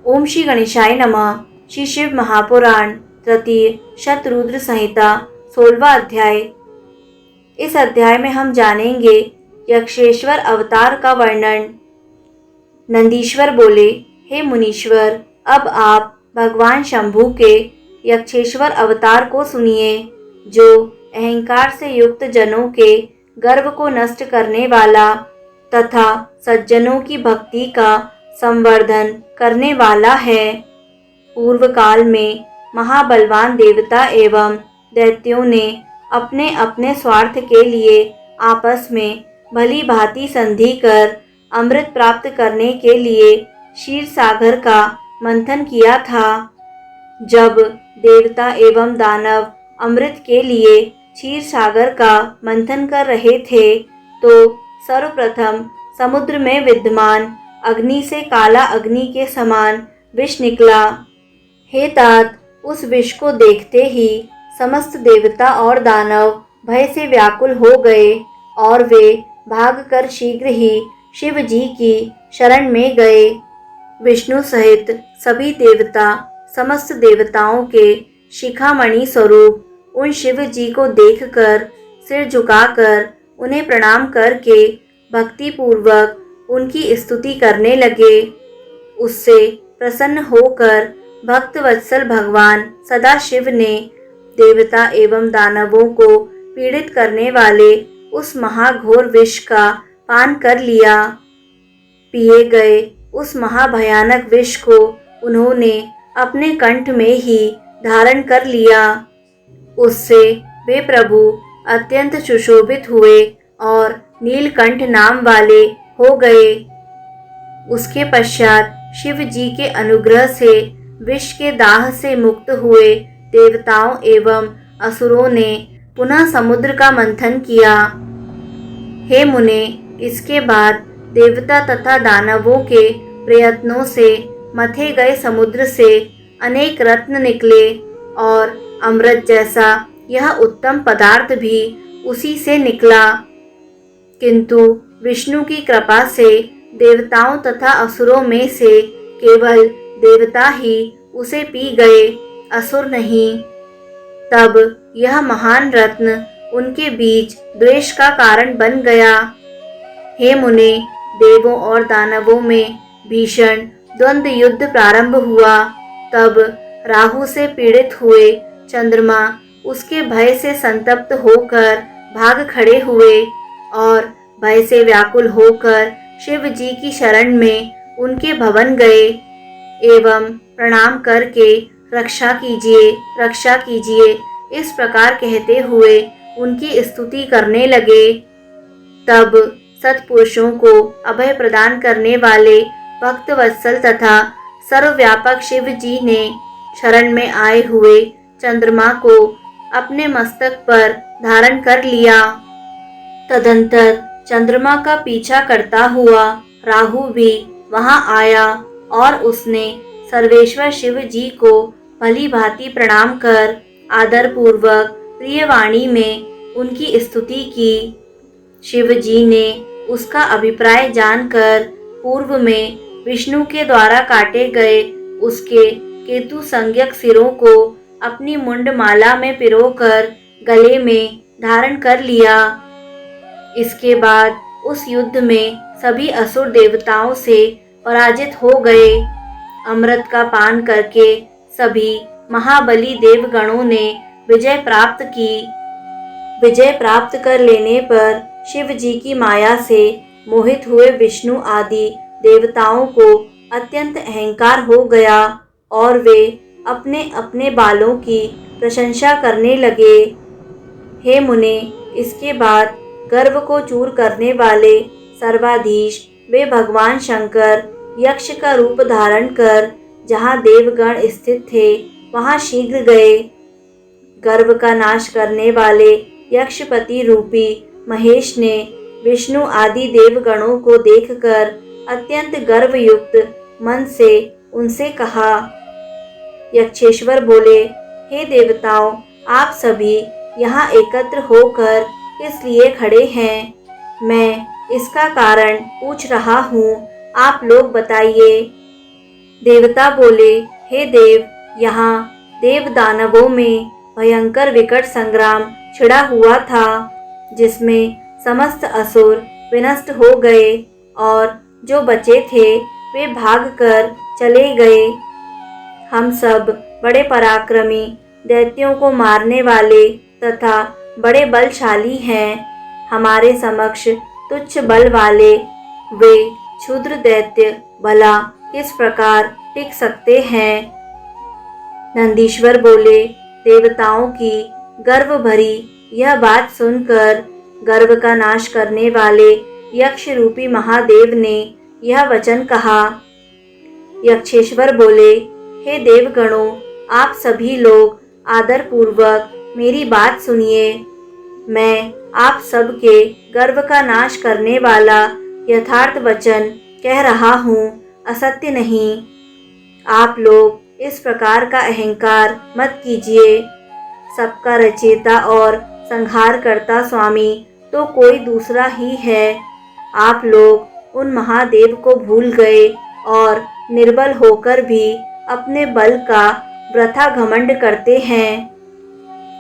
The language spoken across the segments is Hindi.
ओम श्री गणेशाय नमः। श्री शिव महापुराण तृतीय शतरुद्र संहिता 16वां अध्याय। इस अध्याय में हम जानेंगे यक्षेश्वर अवतार का वर्णन। नंदीश्वर बोले, हे मुनीश्वर, अब आप भगवान शंभु के यक्षेश्वर अवतार को सुनिए, जो अहंकार से युक्त जनों के गर्व को नष्ट करने वाला तथा सज्जनों की भक्ति का संवर्धन करने वाला है। पूर्व काल में महाबलवान देवता एवं दैत्यों ने अपने अपने स्वार्थ के लिए आपस में भली भांति संधि कर अमृत प्राप्त करने के लिए क्षीर सागर का मंथन किया था। जब देवता एवं दानव अमृत के लिए क्षीर सागर का मंथन कर रहे थे, तो सर्वप्रथम समुद्र में विद्यमान अग्नि से काला अग्नि के समान विष निकला। हे तात, उस विष को देखते ही समस्त देवता और दानव भय से व्याकुल हो गए और वे भागकर शीघ्र ही शिव जी की शरण में गए। विष्णु सहित सभी देवता समस्त देवताओं के शिखामणि स्वरूप उन शिव जी को देखकर सिर झुकाकर उन्हें प्रणाम करके भक्ति पूर्वक उनकी स्तुति करने लगे। उससे प्रसन्न होकर भक्त वत्सल भगवान सदाशिव ने देवता एवं दानवों को पीड़ित करने वाले उस महाघोर विष का पान कर लिया। पिए गए उस महाभयानक विष को उन्होंने अपने कंठ में ही धारण कर लिया। उससे वे प्रभु अत्यंत सुशोभित हुए और नीलकंठ नाम वाले हो गए। उसके पश्चात शिव जी के अनुग्रह से विष के दाह से मुक्त हुए देवताओं एवं असुरों ने पुनः समुद्र का मंथन किया। हे मुने, इसके बाद देवता तथा दानवों के प्रयत्नों से मथे गए समुद्र से अनेक रत्न निकले और अमृत जैसा यह उत्तम पदार्थ भी उसी से निकला। किंतु विष्णु की कृपा से देवताओं तथा असुरों में से केवल देवता ही उसे पी गए, असुर नहीं। तब यह महान रत्न उनके बीच द्वेष का कारण बन गया। हे मुने, देवों और दानवों में भीषण द्वंद्व युद्ध प्रारंभ हुआ। तब राहु से पीड़ित हुए चंद्रमा उसके भय से संतप्त होकर भाग खड़े हुए और भय से व्याकुल होकर शिव जी की शरण में उनके भवन गए एवं प्रणाम करके रक्षा कीजिए, रक्षा कीजिए, इस प्रकार कहते हुए उनकी स्तुति करने लगे। तब सत्पुरुषों को अभय प्रदान करने वाले भक्त वत्सल तथा सर्वव्यापक शिव जी ने शरण में आए हुए चंद्रमा को अपने मस्तक पर धारण कर लिया। तदंतर चंद्रमा का पीछा करता हुआ राहु भी वहां आया और उसने सर्वेश्वर शिव जी को भली भांति प्रणाम कर आदर पूर्वक प्रिय वाणी में उनकी स्तुति की। शिव जी ने उसका अभिप्राय जानकर पूर्व में विष्णु के द्वारा काटे गए उसके केतु संज्ञक सिरों को अपनी मुंडमाला में पिरोकर गले में धारण कर लिया। इसके बाद उस युद्ध में सभी असुर देवताओं से पराजित हो गए। अमृत का पान करके सभी महाबली देवगणों ने विजय प्राप्त की। विजय प्राप्त कर लेने पर शिव जी की माया से मोहित हुए विष्णु आदि देवताओं को अत्यंत अहंकार हो गया और वे अपने अपने बालों की प्रशंसा करने लगे। हे मुने, इसके बाद गर्व को चूर करने वाले सर्वाधीश वे भगवान शंकर यक्ष का रूप धारण कर जहाँ देवगण स्थित थे वहाँ शीघ्र गए। गर्व का नाश करने वाले यक्षपति रूपी महेश ने विष्णु आदि देवगणों को देखकर अत्यंत गर्वयुक्त मन से उनसे कहा। यक्षेश्वर बोले, हे देवताओं, आप सभी यहाँ एकत्र होकर इसलिए खड़े हैं, मैं इसका कारण पूछ रहा हूँ, आप लोग बताइए। देवता बोले, हे देव, यहाँ देव दानवों में भयंकर विकट संग्राम छिड़ा हुआ था, जिसमें समस्त असुर विनष्ट हो गए और जो बचे थे वे भागकर चले गए। हम सब बड़े पराक्रमी, दैत्यों को मारने वाले तथा बड़े बलशाली हैं। हमारे समक्ष तुच्छ बल वाले वे क्षुद्र दैत्य भला किस प्रकार टिक सकते हैं। नंदीश्वर बोले, देवताओं की गर्व भरी यह बात सुनकर गर्व का नाश करने वाले यक्ष रूपी महादेव ने यह वचन कहा। यक्षेश्वर बोले, हे देवगणों, आप सभी लोग आदर पूर्वक मेरी बात सुनिए। मैं आप सबके गर्व का नाश करने वाला यथार्थ वचन कह रहा हूँ, असत्य नहीं। आप लोग इस प्रकार का अहंकार मत कीजिए। सबका रचयिता और संहार करता स्वामी तो कोई दूसरा ही है। आप लोग उन महादेव को भूल गए और निर्बल होकर भी अपने बल का वृथा घमंड करते हैं।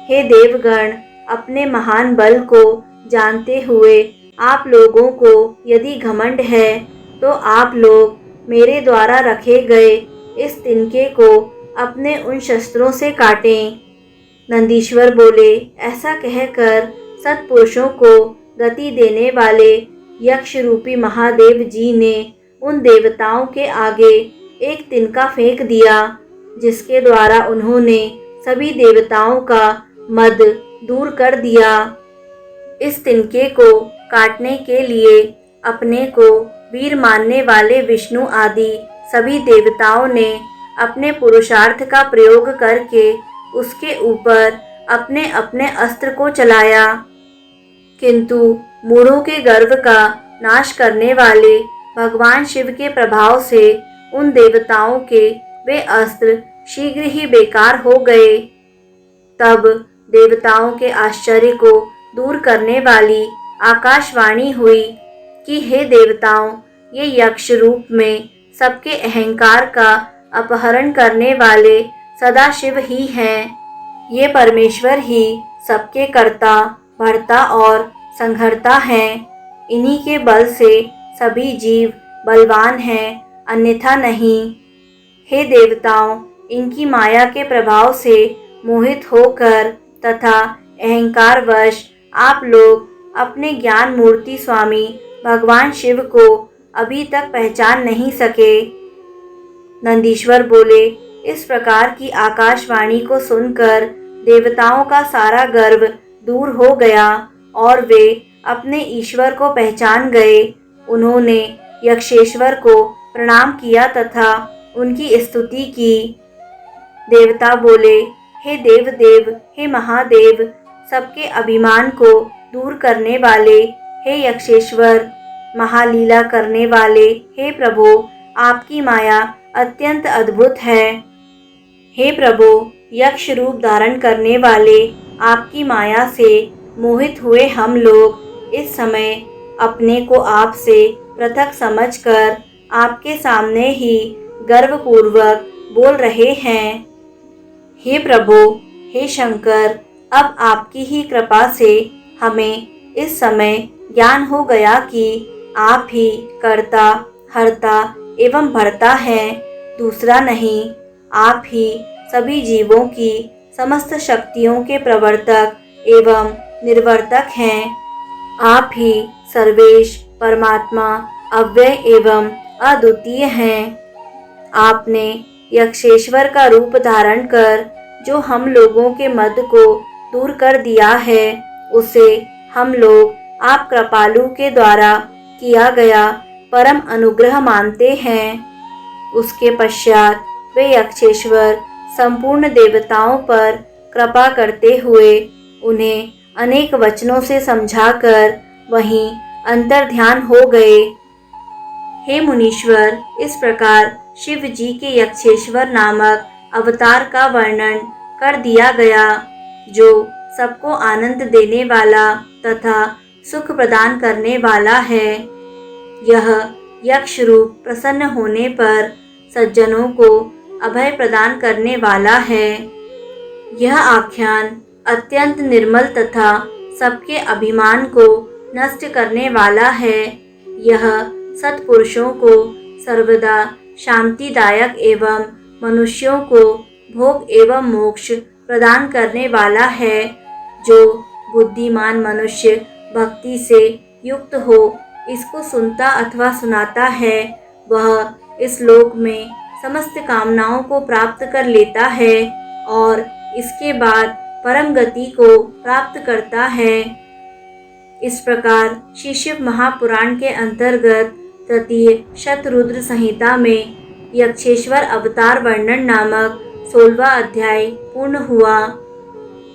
हे देवगण, अपने महान बल को जानते हुए आप लोगों को यदि घमंड है तो आप लोग मेरे द्वारा रखे गए इस तिनके को अपने उन शस्त्रों से काटें। नंदीश्वर बोले, ऐसा कहकर सत्पुरुषों को गति देने वाले यक्ष रूपी महादेव जी ने उन देवताओं के आगे एक तिनका फेंक दिया, जिसके द्वारा उन्होंने सभी देवताओं का मद दूर कर दिया। इस तिनके को काटने के लिए अपने को वीर मानने वाले विष्णु आदि सभी देवताओं ने अपने पुरुषार्थ का प्रयोग करके उसके ऊपर अपने अपने अस्त्र को चलाया, किंतु मूढ़ों के गर्व का नाश करने वाले भगवान शिव के प्रभाव से उन देवताओं के वे अस्त्र शीघ्र ही बेकार हो गए। तब देवताओं के आश्चर्य को दूर करने वाली आकाशवाणी हुई कि हे देवताओं, ये यक्ष रूप में सबके अहंकार का अपहरण करने वाले सदाशिव ही हैं। ये परमेश्वर ही सबके कर्ता, भर्ता और संहर्ता हैं। इन्हीं के बल से सभी जीव बलवान हैं, अन्यथा नहीं। हे देवताओं, इनकी माया के प्रभाव से मोहित होकर तथा अहंकारवश आप लोग अपने ज्ञान मूर्ति स्वामी भगवान शिव को अभी तक पहचान नहीं सके। नंदीश्वर बोले, इस प्रकार की आकाशवाणी को सुनकर देवताओं का सारा गर्व दूर हो गया और वे अपने ईश्वर को पहचान गए। उन्होंने यक्षेश्वर को प्रणाम किया तथा उनकी स्तुति की। देवता बोले, हे देव, हे महादेव, सबके अभिमान को दूर करने वाले, हे यक्षेश्वर, महालीला करने वाले, हे प्रभु, आपकी माया अत्यंत अद्भुत है। हे प्रभु, यक्ष रूप धारण करने वाले आपकी माया से मोहित हुए हम लोग इस समय अपने को आपसे पृथक समझकर आपके सामने ही गर्वपूर्वक बोल रहे हैं। हे प्रभु, हे शंकर, अब आपकी ही कृपा से हमें इस समय ज्ञान हो गया कि आप ही कर्ता, हर्ता एवं भर्ता हैं, दूसरा नहीं। आप ही सभी जीवों की समस्त शक्तियों के प्रवर्तक एवं निर्वर्तक हैं। आप ही सर्वेश, परमात्मा, अव्यय एवं अद्वितीय हैं। आपने यक्षेश्वर का रूप धारण कर जो हम लोगों के मद को दूर कर दिया है, उसे हम लोग आप कृपालु के द्वारा किया गया परम अनुग्रह मानते हैं। उसके पश्चात वे यक्षेश्वर संपूर्ण देवताओं पर कृपा करते हुए उन्हें अनेक वचनों से समझाकर वहीं अंतर्ध्यान हो गए। हे मुनीश्वर, इस प्रकार शिव जी के यक्षेश्वर नामक अवतार का वर्णन कर दिया गया, जो सबको आनंद देने वाला तथा सुख प्रदान करने वाला है। यह यक्ष रूप प्रसन्न होने पर सज्जनों को अभय प्रदान करने वाला है। यह आख्यान अत्यंत निर्मल तथा सबके अभिमान को नष्ट करने वाला है। यह सत्पुरुषों को सर्वदा शांतिदायक एवं मनुष्यों को भोग एवं मोक्ष प्रदान करने वाला है। जो बुद्धिमान मनुष्य भक्ति से युक्त हो इसको सुनता अथवा सुनाता है, वह इस लोक में समस्त कामनाओं को प्राप्त कर लेता है और इसके बाद परम गति को प्राप्त करता है। इस प्रकार श्री शिव महापुराण के अंतर्गत तृतीय शतरुद्र संहिता में यक्षेश्वर अवतार वर्णन नामक 16वां अध्याय पूर्ण हुआ।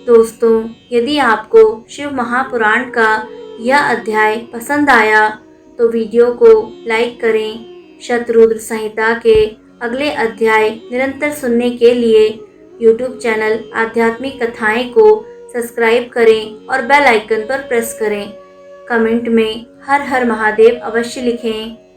दोस्तों, यदि आपको शिव महापुराण का यह अध्याय पसंद आया तो वीडियो को लाइक करें। शतरुद्र संहिता के अगले अध्याय निरंतर सुनने के लिए YouTube चैनल आध्यात्मिक कथाएं को सब्सक्राइब करें और बेल आइकन पर प्रेस करें। कमेंट में हर हर महादेव अवश्य लिखें।